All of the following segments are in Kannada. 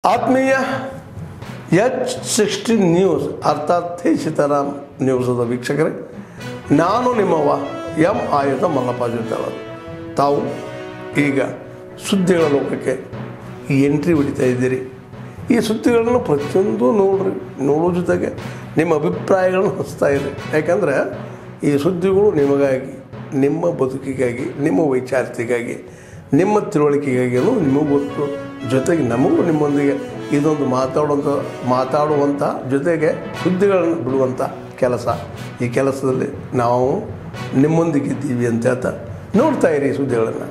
ಆತ್ಮೀಯ H16 ನ್ಯೂಸ್ ಅರ್ಥಾತ್ ಸೀತಾರಾಮ್ ನ್ಯೂಸದ ವೀಕ್ಷಕರೇ, ನಾನು ನಿಮ್ಮವ ಎಂ ಆಯುಧ ಮಲ್ಲಪ್ಪ ಜೊತೆ. ತಾವು ಈಗ ಸುದ್ದಿಗಳ ಲೋಕಕ್ಕೆ ಎಂಟ್ರಿ ಹೊಡಿತಾ ಇದ್ದೀರಿ. ಈ ಸುದ್ದಿಗಳನ್ನು ಪ್ರತಿಯೊಂದು ನೋಡೋ ಜೊತೆಗೆ ನಿಮ್ಮ ಅಭಿಪ್ರಾಯಗಳನ್ನು ಹಚ್ತಾ ಇರಿ. ಯಾಕಂದರೆ ಈ ಸುದ್ದಿಗಳು ನಿಮಗಾಗಿ, ನಿಮ್ಮ ಬದುಕಿಗಾಗಿ, ನಿಮ್ಮ ವೈಚಾರಿಕೆಗಾಗಿ, ನಿಮ್ಮ ತಿಳುವಳಿಕೆಗಾಗಿಯೂ ನಿಮಗೂ ಗೊತ್ತು. ಜೊತೆಗೆ ನಮಗೂ ನಿಮ್ಮೊಂದಿಗೆ ಇದೊಂದು ಮಾತಾಡುವಂಥ ಜೊತೆಗೆ ಸುದ್ದಿಗಳನ್ನು ಬಿಡುವಂಥ ಕೆಲಸ. ಈ ಕೆಲಸದಲ್ಲಿ ನಾವು ನಿಮ್ಮೊಂದಿಗಿದ್ದೀವಿ ಅಂತ ಹೇಳ್ತಾ ನೋಡ್ತಾ ಇರಿ ಈ ಸುದ್ದಿಗಳನ್ನು.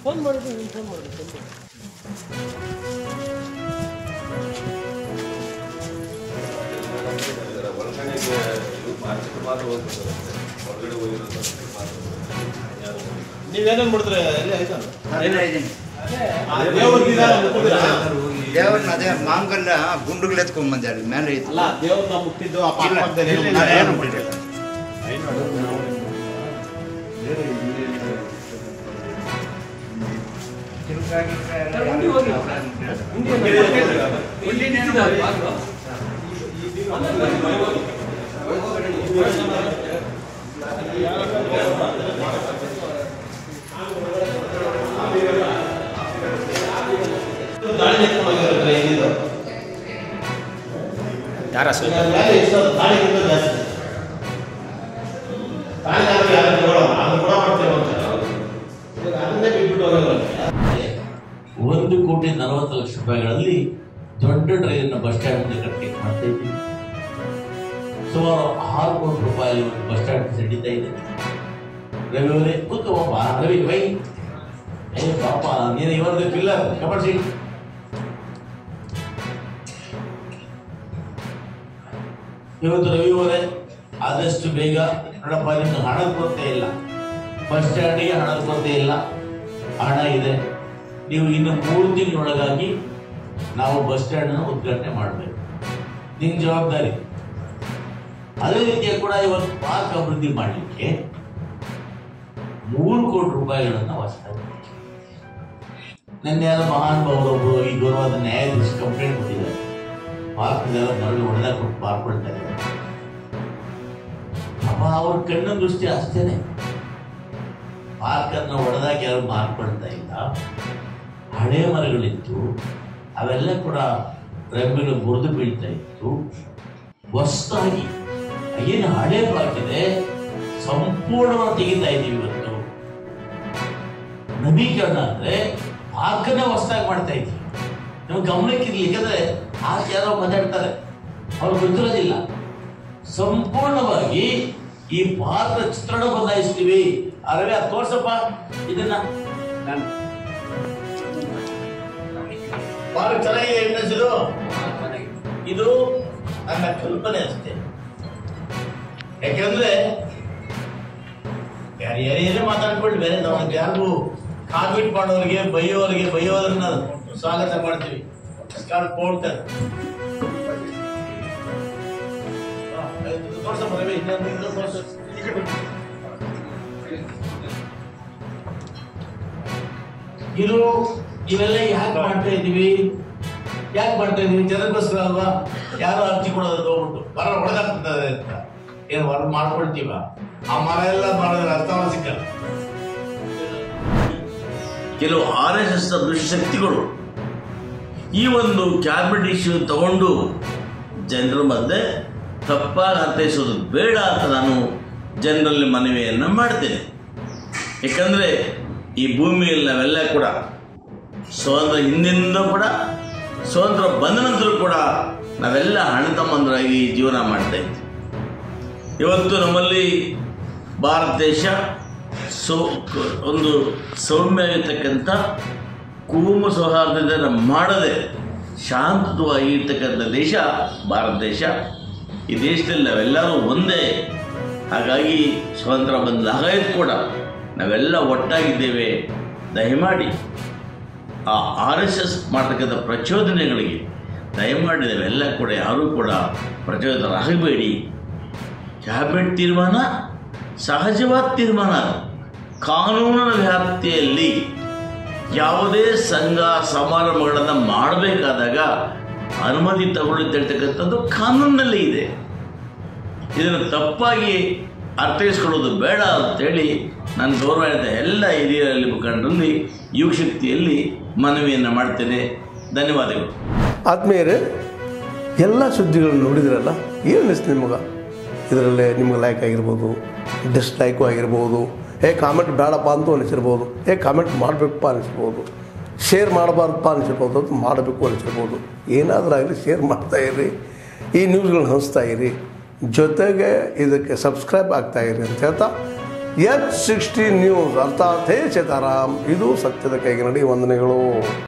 ಫೋನ್ ಮಾಡಿದ್ರೆ ನೀವು ಫೋನ್ ಮಾಡಬೇಕು. ನೀವೇನೇನು ಮಾಡಿದ್ರೆ ಎಲ್ಲಿ ಆಯ್ತಾ? ದೇವ್ರನ್ನ ಅದೇ ಮಾಂಗಲ್ಯ ಗುಂಡುಗಳು ಎತ್ಕೊಂಡ್ ಬಂದ ಮೇಲೆ ಅಲ್ಲ, ದೇವ್ರನ್ನ ಮುಟ್ಟಿದ್ದು ₹1,40,00,000 ದೊಡ್ಡ ಟ್ರೈನ್ ಬಸ್ ಸ್ಟ್ಯಾಂಡ್ ಕಟ್ಟಿ ಮಾಡ್ತಾ ಇದ್ದೀವಿ. ಸುಮಾರು ₹6 ಕೋಟಿ ಬಸ್ ಸ್ಟ್ಯಾಂಡ್ ನಡೀತಾ ಇದೆ. ರವಿ ಅವರೇ ಕೂತ್ಕೋಪ್ಪ. ರವಿ ವೈ ಅಯ್ಯೋ ಪಾಪ, ನೀನು ಇವರದ್ದು ಪಿಲ್ಲರ್ ಕಬಡ್ಡಿ. ಇವತ್ತು ರವಿ ಅವರೇ ಆದಷ್ಟು ಬೇಗ ನೋಡಪ್ಪ, ನಿಮ್ಗೆ ಹಣದ ಕೊರತೆ ಇಲ್ಲ, ಬಸ್ ಸ್ಟ್ಯಾಂಡಿಗೆ ಹಣದ ಕೊರತೆ ಇಲ್ಲ, ಹಣ ಇದೆ. ನೀವು ಇನ್ನು 3 ತಿಂಗಳೊಳಗಾಗಿ ನಾವು ಬಸ್ ಸ್ಟ್ಯಾಂಡನ್ನು ಉದ್ಘಾಟನೆ ಮಾಡಬೇಕು, ನಿಮ್ಮ ಜವಾಬ್ದಾರಿ. ಅದೇ ರೀತಿಯ ಕೂಡ ಇವತ್ತು ಪಾರ್ಕ್ ಅಭಿವೃದ್ಧಿ ಮಾಡಲಿಕ್ಕೆ ₹3 ಕೋಟಿ ವಾಸ್ತಾ. ನಿನ್ನೆ ಯಾರು ಮಹಾನುಭಾವರೊಬ್ಬರು ಈ ಗೌರವಾದ ನ್ಯಾಯಾಧೀಶ ಕಂಪ್ಲೇಂಟ್ ಕೊಟ್ಟಿದ್ದಾರೆ, ಪಾರ್ಕ್ದೆಲ್ಲ ಮರಳು ಹೊಡೆದಾಗ ಕೊಟ್ಟು ಪಾರ್ಕೊಳ್ತಾ ಇದ್ದಾರೆ. ಅಪ್ಪ, ಅವ್ರ ಕಣ್ಣಿನ ದೃಷ್ಟಿ ಅಷ್ಟೇನೆ, ಪಾರ್ಕನ್ನು ಹೊಡೆದಾಗ ಯಾರು ಮಾರ್ಕೊಳ್ತಾ ಇಲ್ಲ. ಹಳೆ ಮರಗಳಿತ್ತು, ಅವೆಲ್ಲ ಕೂಡ ರೆಂಬೆಗಳು ಮುರಿದು ಬೀಳ್ತಾ ಇತ್ತು. ಹೊಸದಾಗಿ ಏನು ಹಳೆ ಪಾರ್ಕ್ ಇದೆ ಸಂಪೂರ್ಣವಾಗಿ ತೆಗಿತಾ ಇದ್ದೀವಿ. ಇವತ್ತು ನವೀಕರಣ ಅಂದ್ರೆ ಪಾರ್ಕನ್ನೇ ಹೊಸದಾಗಿ ಮಾಡ್ತಾ ಇದ್ದೀವಿ. ನಮ್ಗೆ ಗಮನಕ್ಕಿರ್ಲಿ, ಯಾಕಂದ್ರೆ ಯಾರೋ ಮಾತಾಡ್ತಾರೆ, ಅವ್ರು ಗೊತ್ತಿರೋದಿಲ್ಲ. ಸಂಪೂರ್ಣವಾಗಿ ಈ ಪಾತ್ರ ಚಿತ್ರಣ ಬದಲಾಯಿಸ್ತೀವಿ ರವಿ ಅದು ತೋರ್ಸಪ್ಪ ಇದನ್ನ. ಭಾಳ ಚೆನ್ನಾಗಿದೆ ಎವಿಡೆನ್ಸ್ ಇದು. ಇದು ನನ್ನ ಕಲ್ಪನೆ ಅಷ್ಟೇ. ಯಾಕೆಂದ್ರೆ ಯಾರೇ ಮಾತಾಡ್ಕೊಳ್ಳಿ, ಬೇರೆ ನಾವು ಯಾರಿಗೂ ಕಾಮೆಂಟ್ ಮಾಡೋರಿಗೆ ಬೈಯೋದನ್ನ ಸ್ವಾಗತ ಮಾಡ್ತೀವಿ. ಹೋಗ್ತಾರೆ ತೋರ್ಸಪ್ಪ ರವಿ, ಇನ್ನೊಂದು ತೋರ್ಸ. ಇದು ಇವೆಲ್ಲ ಯಾಕೆ ಮಾಡ್ತಾ ಇದೀವಿ ಜನಕ್ಕೋಸ್ಕರ ಅಲ್ವಾ? ಯಾರು ಅರ್ಜಿ ಕೊಡೋದು ಹೋಗ್ಬಿಟ್ಟು ಮರ ಹೊಡೆದಾಗ್ತದೆ ಅಂತ ಏನು ಹೊರ ಮಾಡ್ಕೊಳ್ತೀವ? ಆ ಮರ ಎಲ್ಲ ಮಾಡಿದ್ರೆ ಅರ್ಥವ ಸಿಕ್ಕಲ್ಲ. ಕೆಲವು RSS ದುಷ್ಟಶಕ್ತಿಗಳು ಈ ಒಂದು ಕ್ಯಾಬಿನೆಟ್ ಇಶ್ಯೂ ತಗೊಂಡು ಜನರ ಮಧ್ಯೆ ತಪ್ಪಾಗಿ ಅರ್ಥೈಸೋದು ಬೇಡ ಅಂತ ನಾನು ಜನರಲ್ಲಿ ಮನವಿಯನ್ನು ಮಾಡ್ತೇನೆ. ಯಾಕಂದರೆ ಈ ಭೂಮಿಯಲ್ಲಿ ನಾವೆಲ್ಲ ಕೂಡ ಸ್ವಾತಂತ್ರ್ಯ ಹಿಂದಿನಿಂದ ಕೂಡ ಸ್ವಾತಂತ್ರ್ಯ ಬಂದ ನಂತರ ಕೂಡ ನಾವೆಲ್ಲ ಅಣ್ಣ ತಮ್ಮಂದರಾಗಿ ಜೀವನ ಮಾಡ್ತಾ ಇದ್ವಿ. ಇವತ್ತು ನಮ್ಮಲ್ಲಿ ಭಾರತ ದೇಶ ಒಂದು ಸೌಮ್ಯವಾಗಿರ್ತಕ್ಕಂಥ ಕೋಮು ಸೌಹಾರ್ದತೆಯನ್ನು ಮಾಡದೆ ಶಾಂತವಾಗಿರ್ತಕ್ಕಂಥ ದೇಶ ಭಾರತ ದೇಶ. ಈ ದೇಶದಲ್ಲಿ ನಾವೆಲ್ಲರೂ ಒಂದೇ. ಹಾಗಾಗಿ ಸ್ವಾತಂತ್ರ್ಯ ಬಂದಾಗ ಕೂಡ ನಾವೆಲ್ಲ ಒಟ್ಟಾಗಿದ್ದೇವೆ. ದಯಮಾಡಿ ಆ RSS ಮಾಡ್ತಕ್ಕಂಥ ಪ್ರಚೋದನೆಗಳಿಗೆ ದಯಮಾಡಿ ನಾವೆಲ್ಲ ಕೂಡ ಯಾರೂ ಕೂಡ ಪ್ರಚೋದಿತರಾಗಬೇಡಿ. ಕ್ಯಾಬಿನೆಟ್ ತೀರ್ಮಾನ ಸಹಜವಾದ ತೀರ್ಮಾನ. ಕಾನೂನಿನ ವ್ಯಾಪ್ತಿಯಲ್ಲಿ ಯಾವುದೇ ಸಂಘ ಸಮಾರಂಭಗಳನ್ನು ಮಾಡಬೇಕಾದಾಗ ಅನುಮತಿ ತಗೊಳ್ಳಿರ್ತಕ್ಕಂಥದ್ದು ಕಾನೂನಿನಲ್ಲಿ ಇದೆ. ಇದನ್ನು ತಪ್ಪಾಗಿ ಅರ್ಥೈಸ್ಕೊಳ್ಳೋದು ಬೇಡ ಅಂತೇಳಿ ನಾನು ಗೌರವಾನ್ವಿತ ಎಲ್ಲ ಹಿರಿಯರಲ್ಲಿ ಮುಖಂಡರಲ್ಲಿ ಯುವ ಶಕ್ತಿಯಲ್ಲಿ ಮನವಿಯನ್ನು ಮಾಡ್ತೇನೆ. ಧನ್ಯವಾದಗಳು. ಆದ್ಮೇಲೆ ಎಲ್ಲ ಸುದ್ದಿಗಳನ್ನು ನೋಡಿದ್ರಲ್ಲ, ಏನು ಅನಿಸ್ತು ನಿಮಗೆ? ಇದರಲ್ಲೇ ನಿಮ್ಗೆ ಲೈಕ್ ಆಗಿರ್ಬೋದು, ಡಿಸ್ಲೈಕು ಆಗಿರ್ಬೋದು, ಕಾಮೆಂಟ್ ಬೇಡಪ್ಪ ಅಂತೂ ಅನಿಸಿರ್ಬೋದು, ಕಾಮೆಂಟ್ ಮಾಡಬೇಕಪ್ಪ ಅನಿಸ್ಬೋದು, ಶೇರ್ ಮಾಡಬಾರ್ದಪ್ಪ ಅನಿಸಿರ್ಬೋದು, ಅದು ಮಾಡಬೇಕು ಅನಿಸಿರ್ಬೋದು. ಏನಾದರೂ ಆಗಲಿ ಶೇರ್ ಮಾಡ್ತಾಯಿರಿ, ಈ ನ್ಯೂಸ್ಗಳನ್ನ ಹಂಚ್ತಾ ಇರಿ, ಜೊತೆಗೆ ಇದಕ್ಕೆ ಸಬ್ಸ್ಕ್ರೈಬ್ ಆಗ್ತಾಯಿರಿ ಅಂತ ಹೇಳ್ತಾ H16 ನ್ಯೂಸ್ ಅರ್ಥಾತ್ ಹೇ ಸೀತಾರಾಮ್, ಇದು ಸತ್ಯದ ಕೈಗೆ ನಡಿ. ವಂದನೆಗಳು.